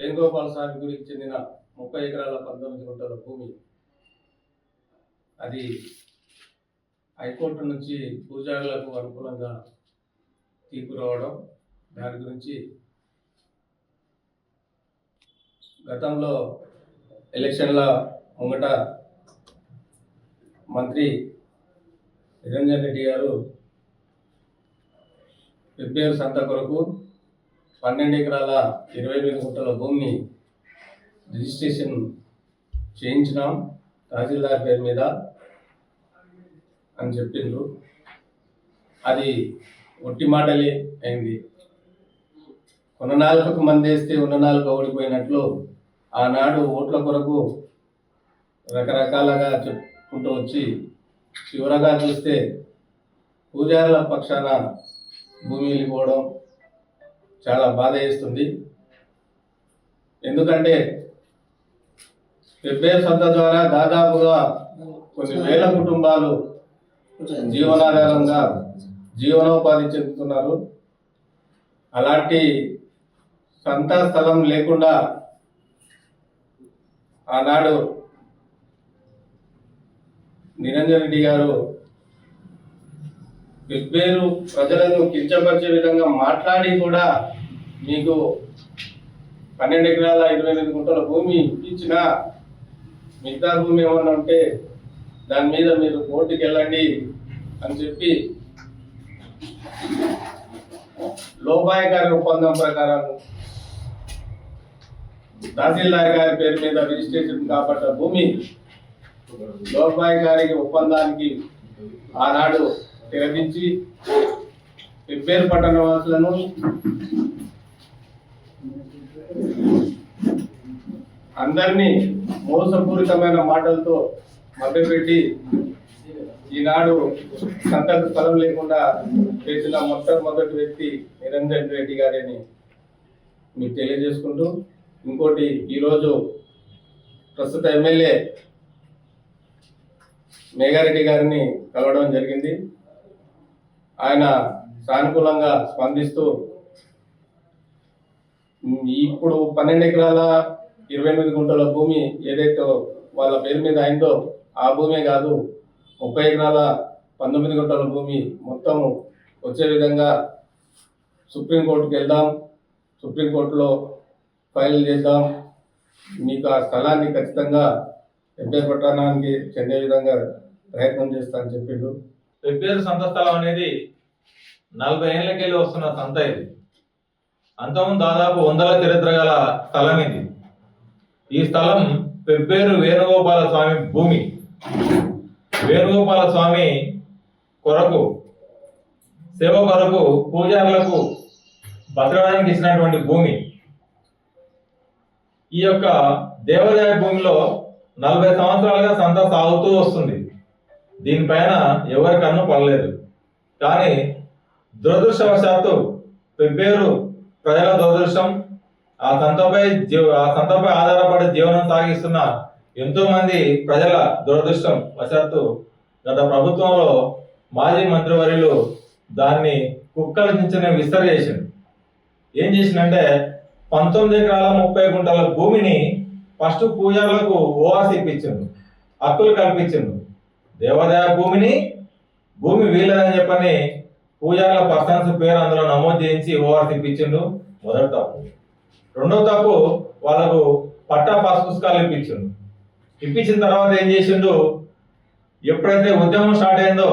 వేణుగోపాల స్వామి గుడికి చెందిన 30 ఎకరాల 19 గుంటల భూమి. అది హైకోర్టు నుంచి పూజారులకు అనుకూలంగా తీర్పు రావడం, దాని గురించి గతంలో ఎలక్షన్ల ముంగట మంత్రి నిరంజన్ రెడ్డి గారు పెబ్బేరు సంత కొరకు 12 ఎకరాల 28 గుంటల భూమిని రిజిస్ట్రేషన్ చేయించినాం తహసీల్దార్ పేరు మీద అని చెప్పిండ్రు. అది ఒట్టి మాటలే అయింది. ఉన్న నాలుకకు మందేస్తే ఉన్న నాలుక ఓడిపోయినట్లు ఆనాడు ఓట్ల కొరకు రకరకాలుగా చెప్పుకుంటూ వచ్చి చివరగా చూస్తే పూజారుల పక్షాన భూమి వెళ్ళిపోవడం చాలా బాధ వేస్తుంది. ఎందుకంటే పెబ్బేరు సంత ద్వారా దాదాపుగా కొన్ని వేల కుటుంబాలు జీవనాధారంగా జీవనోపాధి చెందుతున్నారు. అలాంటి సంత స్థలం లేకుండా ఆనాడు నిరంజన్ రెడ్డి గారు పెబ్బేరు ప్రజలను కించపరిచే విధంగా మాట్లాడి కూడా మీకు 12 ఎకరాల 28 గుంటల భూమి ఇచ్చిన మిగతా భూమి ఏమన్నా ఉంటే దాని మీద మీరు కోర్టుకి వెళ్ళండి అని చెప్పి లోపాయకారి ఒప్పందం ప్రకారం తహసీల్దార్ గారి పేరు మీద రిజిస్ట్రేషన్ కాబట్ట భూమి లోపాయకారి ఒప్పందానికి ఆనాడు తెరపించి పెబ్బేరు పట్టణ వాసులను అందరినీ మోసపూరితమైన మాటలతో మభ్యపెట్టి ఈనాడు సంతకు స్థలం లేకుండా చేసిన మొట్టమొదటి వ్యక్తి నిరంజన్ రెడ్డి గారిని మీకు తెలియజేసుకుంటూ, ఇంకోటి ఈరోజు ప్రస్తుత ఎమ్మెల్యే మేఘారెడ్డి గారిని కలవడం జరిగింది. ఆయన సానుకూలంగా స్పందిస్తూ ఇప్పుడు 12 ఎకరాల 28 గుంటల భూమి ఏదైతే వాళ్ళ పేరు మీద అయిందో ఆ భూమే కాదు, 30 ఎకరాల 19 గుంటల భూమి మొత్తం వచ్చే విధంగా సుప్రీంకోర్టుకి వెళ్దాం, సుప్రీంకోర్టులో ఫైల్ చేద్దాం, మీకు ఆ స్థలాన్ని ఖచ్చితంగా పెబ్బేరు పట్టణానికి చెందే విధంగా ప్రయత్నం చేస్తా అని చెప్పిండు. పెబ్బేరు సంత స్థలం అనేది 40 ఏళ్ళకెళ్ళి వస్తున్న సంత. ఇది అంతకుముందు దాదాపు 100ల చరిత్ర గల స్థలం ఇది. ఈ స్థలం పెబ్బేరు వేణుగోపాల స్వామి భూమి. వేణుగోపాల స్వామి కొరకు సేవ కొరకు పూజారులకు బతకడానికి ఇచ్చినటువంటి భూమి. ఈ యొక్క దేవాదాయ భూమిలో 40 సంవత్సరాలుగా సంత సాగుతూ వస్తుంది. దీనిపైన ఎవరి కన్ను పడలేదు. కానీ దురదృష్టవశాత్తు పెబ్బేరు ప్రజల దురదృష్టం, ఆ సంతపై ఆధారపడి జీవనం సాగిస్తున్న ఎంతో మంది ప్రజల దురదృష్టం వశాత్తు గత ప్రభుత్వంలో మాజీ మంత్రివర్యులు దాన్ని కుక్కల చించిన విస్తర చేసింది. ఏం చేసిందంటే 19 ఎకరాల 30 గుంటల భూమిని ఫస్ట్ పూజారులకు ఓఆర్సీ ఇప్పించిండు, హక్కులు కల్పించిండు. దేవాదాయ భూమి వీళ్ళదని చెప్పని పూజారుల పర్సన్స్ పేరు అందులో నమోదు చేయించి ఓఆర్సీ ఇప్పించిండు. మొదటి తప్పు. రెండో తప్పు, వాళ్ళకు పట్టా పాస్ పుస్తకాలు ఇప్పించిండు. ఇప్పించిన తర్వాత ఏం చేసిండు, ఎప్పుడైతే ఉద్యమం స్టార్ట్ అయిందో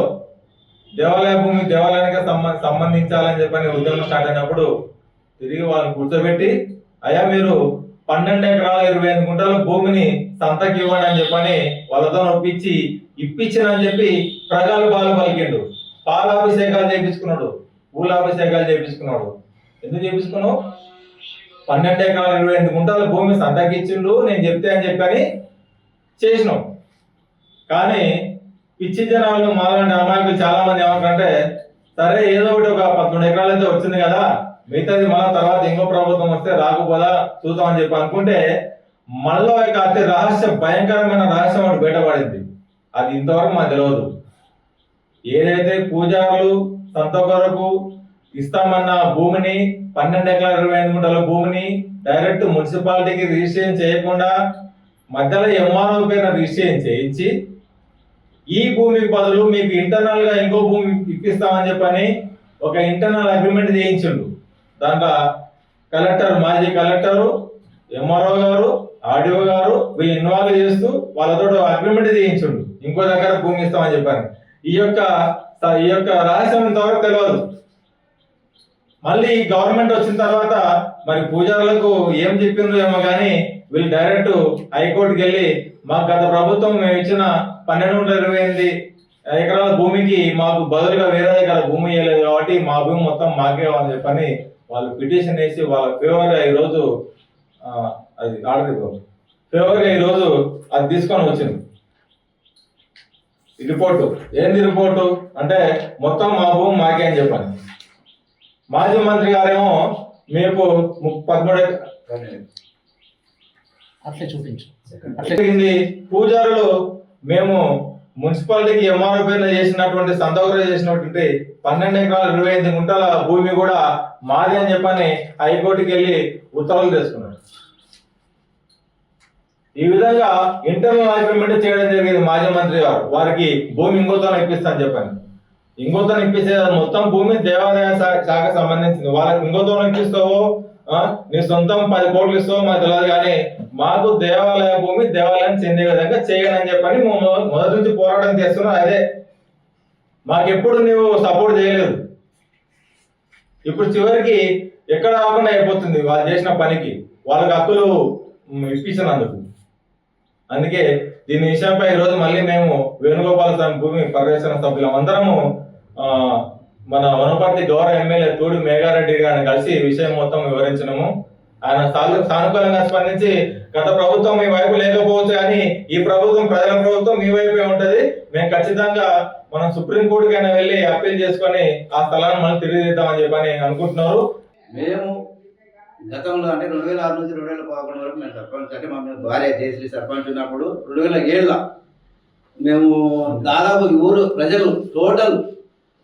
దేవాలయ భూమి దేవాలయానికి సంబంధించాలని చెప్పని ఉద్యమం స్టార్ట్ అయినప్పుడు తిరిగి వాళ్ళని కూర్చోబెట్టి, అయ్యా మీరు 12 ఎకరాల 28 గుంటల భూమిని సంతకి ఇవ్వండి అని చెప్పని వాళ్ళతో ఒప్పించి ఇప్పించనని చెప్పి ప్రజలు బాలు పలికిండు. పాలాభిషేకాలు చేయించుకున్నాడు, పూలాభిషేకాలు చేయించుకున్నాడు. ఎందుకు చేయించుకున్నావు? 12 ఎకరాల 28 గుంటల భూమి సంతకి ఇచ్చిండు, నేను చెప్తే అని చెప్పని చేసినాం. కానీ పిచ్చి జనాలు మాలాంటి అమాయకులు చాలా మంది ఏమంటారంటే, సరే ఏదో ఒకటి ఒక 11 ఎకరాలు అయితే వచ్చింది కదా, మిగతాది మళ్ళా తర్వాత ఇంకో ప్రభుత్వం వస్తే రాకపోదా చూద్దామని చెప్పి అనుకుంటే మనలో ఒక అతి భయంకరమైన రహస్యం ఒకటి బయటపడింది. అది ఇంతవరకు మాకు తెలియదు. ఏదైతే పూజారులు సంత కొరకు ఇస్తామన్న భూమిని 12 ఎకరాల 25 గుంటల భూమిని డైరెక్ట్ మున్సిపాలిటీకి రిజిస్ట్రేషన్ చేయకుండా మధ్యలో ఎంఆర్ఓ పేరున రిజిస్ట్రేషన్ చేయించి ఈ భూమికి బదులు మీకు ఇంటర్నల్ గా ఇంకో భూమి ఇప్పిస్తామని చెప్పని ఒక ఇంటర్నల్ అగ్రిమెంట్ చేయించిండు. దాంట్లో కలెక్టర్, మాజీ కలెక్టరు, ఎంఆర్ఓ గారు, ఆర్డీఓ గారు వీళ్ళు ఇన్వాల్వ్ చేస్తూ వాళ్ళతో అగ్రిమెంట్ చేయించుండు ఇంకో దగ్గర భూమి ఇస్తామని చెప్పాను. ఈ యొక్క రహస్యం ఇంతవరకు తెలియదు. మళ్ళీ ఈ గవర్నమెంట్ వచ్చిన తర్వాత మరి పూజారులకు ఏం చెప్పిండ్రు ఏమో కానీ వీళ్ళు డైరెక్ట్ హైకోర్టుకి వెళ్ళి మాకు గత ప్రభుత్వం మేము ఇచ్చిన 1228 ఎకరాల భూమికి మాకు బదులుగా వేరే దగ్గర భూమి ఇవ్వలేదు కాబట్టి మా భూమి మొత్తం మాకే కావాలని చెప్పని వాళ్ళు పిటిషన్ వేసి వాళ్ళ ఫేవర్గా ఈరోజు అది ఆర్డర్ ఫేవర్గా ఈరోజు అది తీసుకొని వచ్చింది. ఈ రిపోర్టు ఏంది రిపోర్టు అంటే మొత్తం మా భూమి మాకే అని చెప్పాను. మాజీ మంత్రి గారేమో మీకు 13 అట్లే చూపించు. అట్లయింది. పూజారులు మేము మున్సిపాలిటీకి ఎంఆర్ఓ పేరున చేసినటువంటి సంతకం చేసినటువంటి 12 ఎకరాల 25 గుంటల భూమి కూడా మాది అని చెప్పని హైకోర్టుకి వెళ్ళి ఉత్తర్వులు తీసుకున్నాడు. ఈ విధంగా ఇంటర్నల్ అగ్రిమెంట్ చేయడం జరిగింది. మాజీ మంత్రి గారు వారికి భూమి ఇంకోతో ఇప్పిస్తాను చెప్పాను. ఇంకోతో ఇప్పిస్తే మొత్తం భూమి దేవాదాయ శాఖకు సంబంధించింది. వాళ్ళకి ఇంకోతో ఇప్పిస్తావో నీ సొంతం 10 కోట్లు ఇస్తావో మాకు తెలియదు కానీ మాకు దేవాలయ భూమి దేవాలయం చెందే విధంగా చేయనని చెప్పని మొదటి నుంచి పోరాటం చేస్తున్నాం. అదే మాకెప్పుడు నువ్వు సపోర్ట్ చేయలేదు. ఇప్పుడు చివరికి ఎక్కడ కాకుండా అయిపోతుంది వాళ్ళు చేసిన పనికి, వాళ్ళకి హక్కులు ఇప్పించినందుకు. అందుకే దీని విషయంపై ఈరోజు మళ్ళీ మేము వేణుగోపాల స్వామి భూమి పరిరక్షణ సభ్యులం అందరము మన వనపర్తి గౌరవ ఎమ్మెల్యే తూడి మేఘారెడ్డి గారిని కలిసి ఈ విషయం మొత్తం వివరించినాము. ఆయన సానుకూలంగా స్పందించి గత ప్రభుత్వం మీ వైపు లేకపోవచ్చు కానీ ఈ ప్రభుత్వం ప్రజల ప్రభుత్వం మీ వైపే ఉంటది, మేము ఖచ్చితంగా మనం సుప్రీంకోర్టుకైనా వెళ్ళి అప్పీల్ చేసుకొని ఆ స్థలాన్ని మనం తిరిగి తీద్దామని చెప్పని అనుకుంటున్నారు. మేము గతంలో అంటే 2006 నుంచి 2011 వరకు మేము సర్పంచ్ అంటే మా భార్య జయశ్రీ సర్పంచ్ ఉన్నప్పుడు 2007లో మేము దాదాపు ఊరు ప్రజలు టోటల్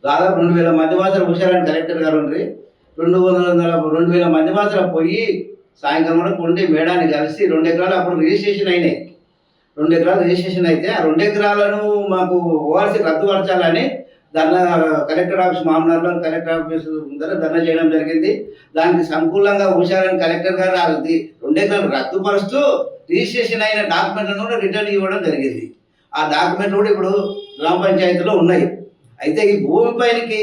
దాదాపు 2000 మంది మాత్రం హుషారని కలెక్టర్ గారు ఉండి 2000 మంది మాత్రం పోయి సాయంకాలం వరకు ఉండి మేడాన్ని కలిసి 2 ఎకరాలు అప్పుడు రిజిస్ట్రేషన్ అయినాయి. 2 ఎకరాలు రిజిస్ట్రేషన్ అయితే ఆ 2 ఎకరాలను మాకు ఓఆర్సీ రద్దుపరచాలని ధర్నా కలెక్టర్ ఆఫీస్ మామూలు కలెక్టర్ ఆఫీస్ ముందర ధర్నా చేయడం జరిగింది. దానికి సంపూర్ణంగా హుషారని కలెక్టర్ గారు 2 ఎకరాలు రద్దుపరుస్తూ రిజిస్ట్రేషన్ అయిన డాక్యుమెంట్లను కూడా రిటర్న్ ఇవ్వడం జరిగింది. ఆ డాక్యుమెంట్లు కూడా ఇప్పుడు గ్రామ పంచాయతీలో ఉన్నాయి. అయితే ఈ భూమి పైనకి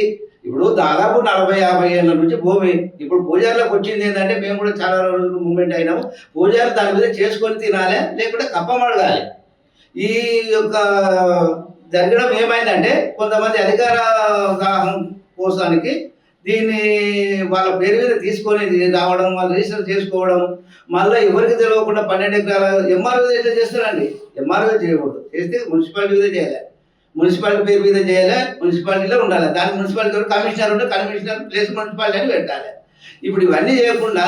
ఇప్పుడు దాదాపు 40-50 ఏళ్ళ నుంచి భూమి ఇప్పుడు పూజారులకు వచ్చింది ఏంటంటే మేము కూడా చాలా రోజులు మూమెంట్ అయినాము. పూజారు దాని మీద చేసుకొని తినాలి, లేకుంటే కప్పమడగాలి. ఈ యొక్క జరగడం ఏమైందంటే కొంతమంది అధికార దాహం కోసానికి దీన్ని వాళ్ళ పేరు మీద తీసుకొని రావడం, వాళ్ళు రిజిస్టర్ చేసుకోవడం, మళ్ళీ ఎవరికి తెలియకుండా 12 ఎకరాల ఎంఆర్ఓ ఎట్లా చేస్తారండి? ఎంఆర్ఓ చేయకూడదు, చేస్తే మున్సిపాలిటీ మీద చేయాలి, మున్సిపాలిటీ పేరు మీద చేయాలి, మున్సిపాలిటీలో ఉండాలి. దానికి మున్సిపాలిటీ కమిషనర్ ఉంటే కమిషనర్ ప్లేస్ మున్సిపాలిటీ అని పెట్టాలి. ఇప్పుడు ఇవన్నీ చేయకుండా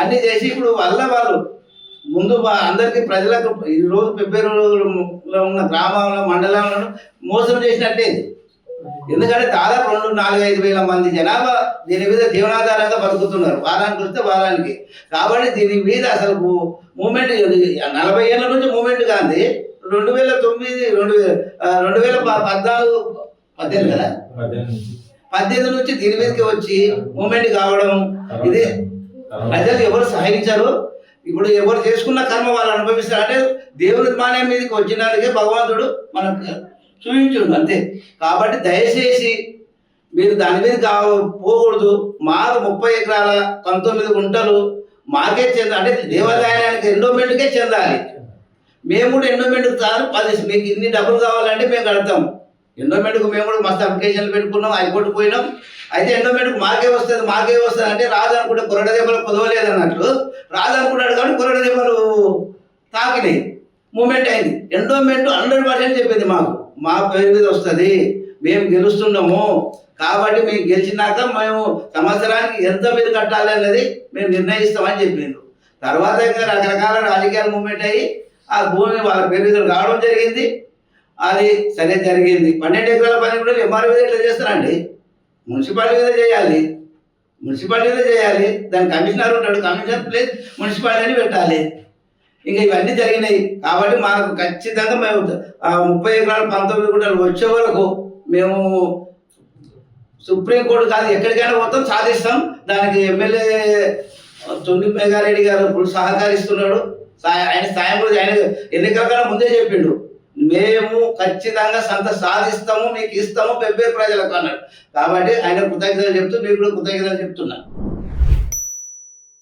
అన్నీ చేసి ఇప్పుడు వాళ్ళు ముందు అందరికీ ప్రజలకు ఈరోజు పెబ్బేరులో ఉన్న గ్రామంలో మండలంలో మోసం చేసినట్టే. ఎందుకంటే దాదాపు 2-4-5 వేల మంది జనాభా దీని మీద జీవనాధారంగా బతుకుతున్నారు, వారానికి వస్తే వారానికి. కాబట్టి దీని మీద అసలు మూమెంట్ 40 ఏళ్ళ నుంచి మూమెంట్ కాంది 2009 2014 కదా 18 నుంచి దీని మీదకి వచ్చి మూమెంట్ కావడం ఇది ప్రజలు ఎవరు సహాయించారు. ఇప్పుడు ఎవరు చేసుకున్న కర్మ వాళ్ళు అనుభవిస్తారు. అంటే దేవుని మాన్యం మీదకి వచ్చినందుకే భగవంతుడు మనకు చూపించుండు అంతే. కాబట్టి దయచేసి మీరు దాని మీద పోకూడదు. మాకు 30 ఎకరాల 19 గుంటలు మాకే అంటే దేవాదాయానికి ఎండోమెంట్కే చెందాలి. మేము కూడా ఎండోమెంట్కి చాలు 10 మీకు ఇన్ని డబ్బులు కావాలంటే మేము కడతాం. ఎండోమెంట్కు మేము కూడా మస్తు అప్లికేషన్లు పెట్టుకున్నాం, హైకోర్టు పోయినాం. అయితే ఎండోమెంట్కు మాకే వస్తుంది అంటే రాదనుకుంటే కొరడ దెబ్బలు కుదవలేదు అన్నట్లు రాదనుకున్నాడు కాబట్టి కొరడ దెబ్బలు తాకినాయి, మూమెంట్ అయింది. ఎండోమెంట్ 100% చెప్పింది మా పేరు మీద వస్తుంది, మేము గెలుస్తున్నాము. కాబట్టి మేము గెలిచినాక మేము సంవత్సరానికి ఎంత మీరు కట్టాలి అనేది మేము నిర్ణయిస్తామని చెప్పిండ్రు. తర్వాత ఇంకా రకరకాల రాజకీయాల మూమెంట్ అయ్యి ఆ భూమి వాళ్ళ పేరు మీద రావడం జరిగింది. అది సరే జరిగింది. 12 ఎకరాల పని కూడా ఎంఆర్ఓ మీద ఎట్లా చేస్తారండి? మున్సిపాలిటీ మీద చేయాలి. మున్సిపాలిటీలో చేయాలి, దాని కమిషనర్ ఉంటాడు, కమిషనర్ ప్లేస్ మున్సిపాలిటీని పెట్టాలి. ఇంకా ఇవన్నీ జరిగినాయి కాబట్టి మాకు ఖచ్చితంగా మేము 30 ఎకరాలు 19 గుంటలు వచ్చే వరకు మేము సుప్రీంకోర్టు కాదు ఎక్కడికైనా మొత్తం సాధిస్తాం. దానికి ఎమ్మెల్యే తొండి మేఘారెడ్డి గారు ఇప్పుడు సహకరిస్తున్నాడు. ఆయన సాయం కూడా ఆయన ఎన్నికల కన్నా ముందే చెప్పిండు, మేము ఖచ్చితంగా సంత సాధిస్తాము, మీకు ఇస్తాము పెబ్బేరు ప్రజలకు అన్నాడు. కాబట్టి ఆయన కృతజ్ఞతలు చెప్తూ మీకు కూడా కృతజ్ఞతలు చెప్తున్నా.